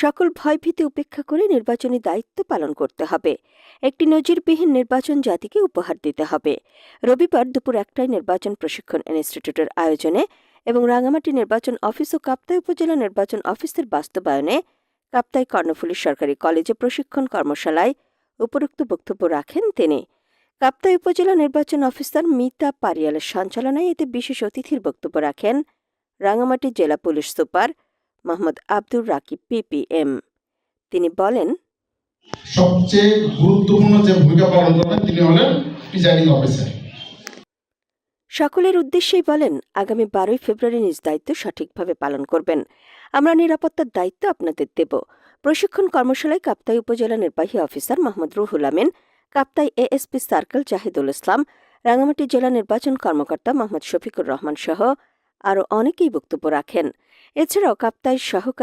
সকল ভয়ভীতি উপেক্ষা করে নির্বাচনী দায়িত্ব পালন করতে হবে। একটি নজিরবিহীন নির্বাচন জাতিকে উপহার দিতে হবে। রবিবার দুপুর ১টায় নির্বাচন প্রশিক্ষণ ইনস্টিটিউটের আয়োজনে এবং রাঙামাটি নির্বাচন অফিস ও কাপ্তাই উপজেলা নির্বাচন অফিসের বাস্তবায়নে কাপ্তাই কর্ণফুলী সরকারি কলেজে প্রশিক্ষণ কর্মশালায় উপরোক্ত বক্তব্য রাখেন তিনি। কাপ্তাই উপজেলা নির্বাচন অফিসার মিতা পারিয়ালের সঞ্চালনায় এতে বিশেষ অতিথির বক্তব্য রাখেন রাঙামাটি জেলা police super Mohammad Abdur Rakib PPM. তিনি বলেন, সবচেয়ে গুরুত্বপূর্ণ যে ভূমিকা পালন করবেন তিনি হলেন প্রিজাইডিং অফিসার। সকলের উদ্দেশ্যেই বলেন, আগামী ১২ই ফেব্রুয়ারি নিজ দায়িত্ব সঠিকভাবে পালন করবেন। আমরা নিরাপত্তার দায়িত্ব আপনাদের দেব। প্রশিক্ষণ কর্মশালায় কাপ্তাই উপজেলা নির্বাহী officer Mohammad Ruhul Amin, Kaptai ASP circle Zahidul ইসলাম, রাঙামাটি জেলা নির্বাচন কর্মকর্তা মোহাম্মদ শফিকুর রহমান সহ আরও অনেকেই বক্তব্য রাখেন। এছাড়াও কাপ্তাই সহকারী